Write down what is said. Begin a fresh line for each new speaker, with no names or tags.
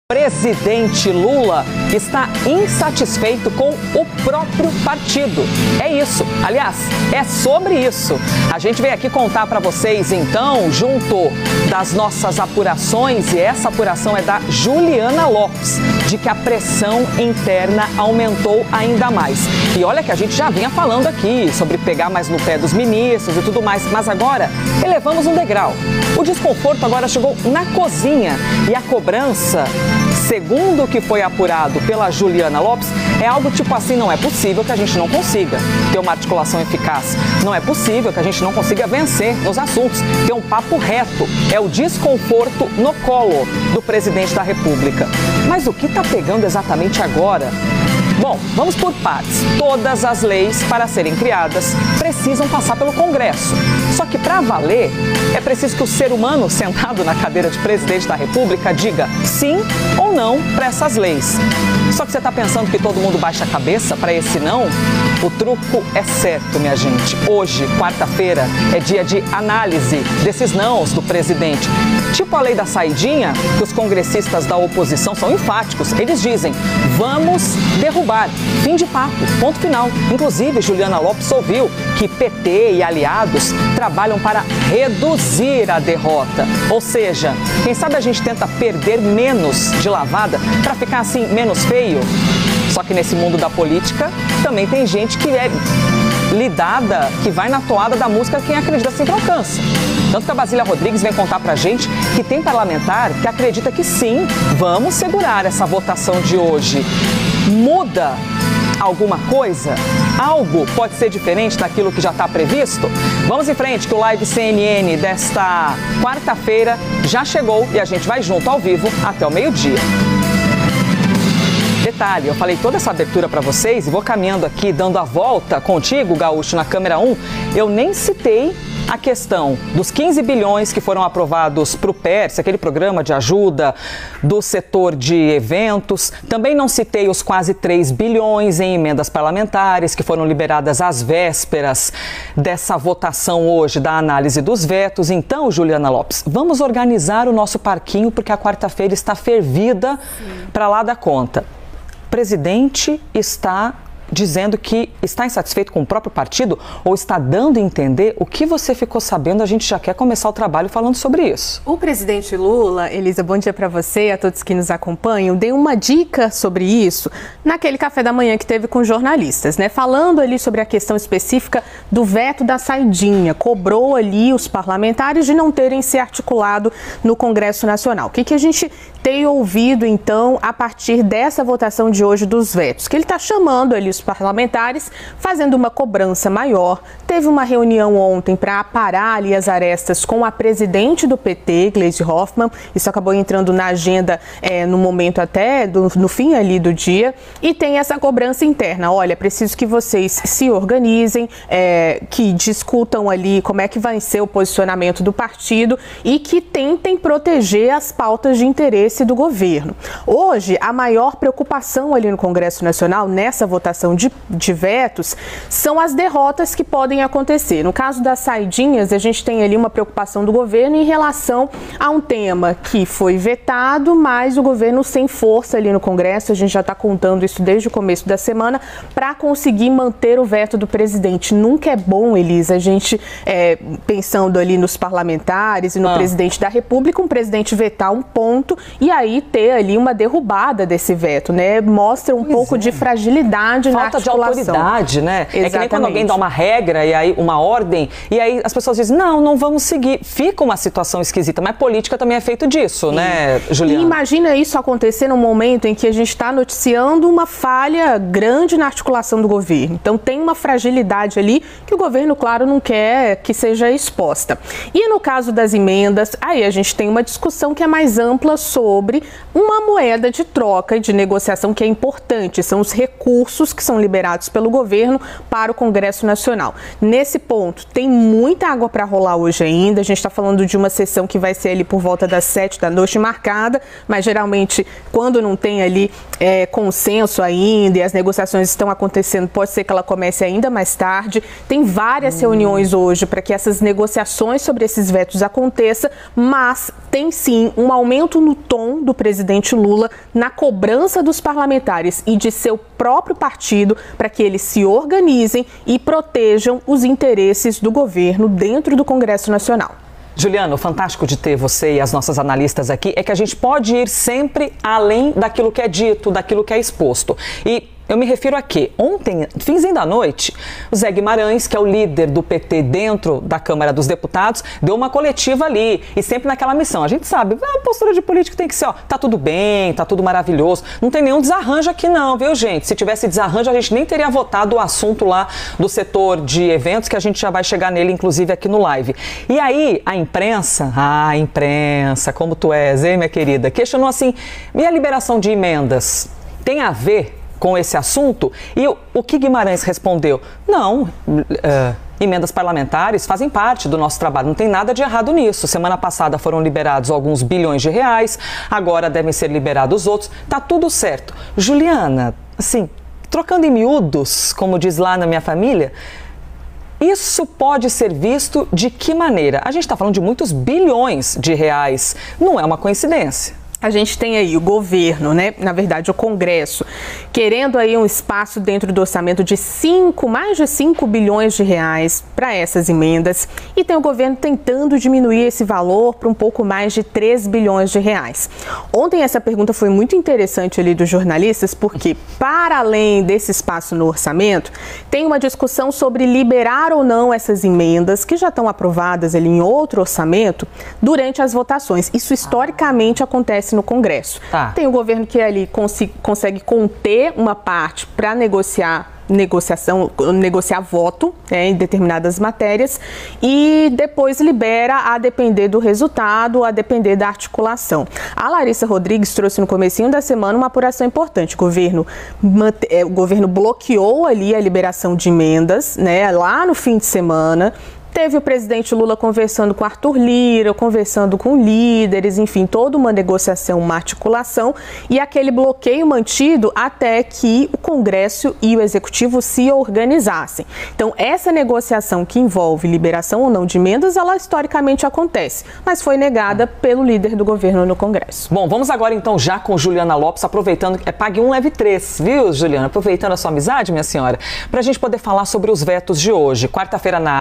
Presidente Lula está insatisfeito com o próprio partido. É isso. Aliás, é sobre isso. A gente veio aqui contar para vocês, então, junto das nossas apurações, e essa apuração é da Juliana Lopes, de que a pressão interna aumentou ainda mais. E olha que a gente já vinha falando aqui sobre pegar mais no pé dos ministros e tudo mais, mas agora elevamos um degrau. O desconforto agora chegou na cozinha e a cobrança, segundo o que foi apurado pela Juliana Lopes, é algo tipo assim: não é possível que a gente não consiga ter uma articulação eficaz, não é possível que a gente não consiga vencer nos assuntos, ter um papo reto. É o desconforto no colo do presidente da República. Mas o que está pegando exatamente agora? Bom, vamos por partes. Todas as leis, para serem criadas, precisam passar pelo Congresso. Só que, para valer, é preciso que o ser humano sentado na cadeira de presidente da República diga sim ou não para essas leis. Só que você está pensando que todo mundo baixa a cabeça para esse não? O truco é certo, minha gente. Hoje, quarta-feira, é dia de análise desses nãos do presidente. Tipo a lei da saidinha, que os congressistas da oposição são enfáticos. Eles dizem: vamos derrubar. Fim de papo, ponto final. Inclusive, Juliana Lopes ouviu que PT e aliados trabalham para reduzir a derrota. Ou seja, quem sabe a gente tenta perder menos de lavada para ficar assim menos feio? Só que nesse mundo da política também tem gente que é lidada, que vai na toada da música Quem Acredita Sempre Alcança. Tanto que a Basília Rodrigues vem contar pra gente que tem parlamentar que acredita que sim, vamos segurar essa votação de hoje. Muda alguma coisa? Algo pode ser diferente daquilo que já está previsto? Vamos em frente, que o Live CNN desta quarta-feira já chegou e a gente vai junto ao vivo até o meio-dia. Detalhe, eu falei toda essa abertura para vocês e vou caminhando aqui, dando a volta contigo, Gaúcho, na câmera 1. Eu nem citei a questão dos 15 bilhões que foram aprovados para o PERSE, aquele programa de ajuda do setor de eventos. Também não citei os quase 3 bilhões em emendas parlamentares que foram liberadas às vésperas dessa votação hoje da análise dos vetos. Então, Juliana Lopes, vamos organizar o nosso parquinho porque a quarta-feira está fervida para lá da conta. O presidente está dizendo que está insatisfeito com o próprio partido ou está dando a entender? O que você ficou sabendo? A gente já quer começar o trabalho falando sobre isso.
O presidente Lula, Elisa, bom dia para você e a todos que nos acompanham, deu uma dica sobre isso naquele café da manhã que teve com jornalistas, né? Falando ali sobre a questão específica do veto da saidinha, cobrou ali os parlamentares de não terem se articulado no Congresso Nacional. O que a gente tem ouvido, então, a partir dessa votação de hoje dos vetos? Que ele está chamando ali os parlamentares, fazendo uma cobrança maior. Teve uma reunião ontem para aparar ali as arestas com a presidente do PT, Gleisi Hoffmann. Isso acabou entrando na agenda no momento até no fim ali do dia. E tem essa cobrança interna. Olha, preciso que vocês se organizem, que discutam ali como é que vai ser o posicionamento do partido e que tentem proteger as pautas de interesse do governo. Hoje, a maior preocupação ali no Congresso Nacional, nessa votação de vetos, são as derrotas que podem acontecer. No caso das saidinhas, a gente tem ali uma preocupação do governo em relação a um tema que foi vetado, mas o governo sem força ali no Congresso. A gente já está contando isso desde o começo da semana, para conseguir manter o veto do presidente. Nunca é bom, Elisa, a gente pensando ali nos parlamentares e no presidente da República, um presidente vetar um ponto e aí ter ali uma derrubada desse veto, né? Mostra um pouco de fragilidade na articulação.
Falta de autoridade, né?
Exatamente.
É que nem quando alguém dá uma regra e aí uma ordem e aí as pessoas dizem, não vamos seguir. Fica uma situação esquisita, mas política também é feito disso, né, Juliana?
E imagina isso acontecer num momento em que a gente está noticiando uma falha grande na articulação do governo. Então tem uma fragilidade ali que o governo, claro, não quer que seja exposta. E no caso das emendas, aí a gente tem uma discussão que é mais ampla sobre uma moeda de troca e de negociação que é importante. São os recursos que são liberados pelo governo para o Congresso Nacional. Nesse ponto, tem muita água para rolar hoje ainda. A gente está falando de uma sessão que vai ser ali por volta das 7 da noite marcada, mas geralmente quando não tem ali consenso ainda e as negociações estão acontecendo, pode ser que ela comece ainda mais tarde. Tem várias reuniões hoje para que essas negociações sobre esses vetos aconteçam, mas tem sim um aumento no tom do presidente Lula na cobrança dos parlamentares e de seu próprio partido para que eles se organizem e protejam os interesses do governo dentro do Congresso Nacional.
Juliana, o fantástico de ter você e as nossas analistas aqui é que a gente pode ir sempre além daquilo que é dito, daquilo que é exposto. E eu me refiro a quê? Ontem, finzinho da noite, o Zé Guimarães, que é o líder do PT dentro da Câmara dos Deputados, deu uma coletiva ali e sempre naquela missão. A gente sabe, a postura de político tem que ser, tá tudo bem, tá tudo maravilhoso. Não tem nenhum desarranjo aqui não, viu, gente? Se tivesse desarranjo, a gente nem teria votado o assunto lá do setor de eventos, que a gente já vai chegar nele, inclusive, aqui no live. E aí, a imprensa, como tu és, hein, minha querida? Questionou assim, e a liberação de emendas tem a ver com esse assunto? E o que Guimarães respondeu? Não, emendas parlamentares fazem parte do nosso trabalho, não tem nada de errado nisso. Semana passada foram liberados alguns bilhões de reais, agora devem ser liberados outros, tá tudo certo. Juliana, assim, trocando em miúdos, como diz lá na minha família, isso pode ser visto de que maneira? A gente está falando de muitos bilhões de reais, não é uma coincidência.
A gente tem aí o governo, né? Na verdade, o Congresso, querendo aí um espaço dentro do orçamento de mais de 5 bilhões de reais para essas emendas. E tem o governo tentando diminuir esse valor para um pouco mais de 3 bilhões de reais. Ontem essa pergunta foi muito interessante ali dos jornalistas, porque para além desse espaço no orçamento, tem uma discussão sobre liberar ou não essas emendas que já estão aprovadas ali em outro orçamento durante as votações. Isso historicamente acontece no Congresso. Tem o governo que ali consegue conter uma parte para negociar voto, em determinadas matérias, e depois libera a depender do resultado, a depender da articulação. A Larissa Rodrigues trouxe no comecinho da semana uma apuração importante. O governo bloqueou ali a liberação de emendas, né, lá no fim de semana. Teve o presidente Lula conversando com Arthur Lira, conversando com líderes, enfim, toda uma negociação, uma articulação, e aquele bloqueio mantido até que o Congresso e o Executivo se organizassem. Então, essa negociação que envolve liberação ou não de emendas, ela historicamente acontece, mas foi negada pelo líder do governo no Congresso.
Bom, vamos agora então já com Juliana Lopes, aproveitando que pague um, leve 3, viu, Juliana? Aproveitando a sua amizade, minha senhora, para a gente poder falar sobre os vetos de hoje. Quarta-feira na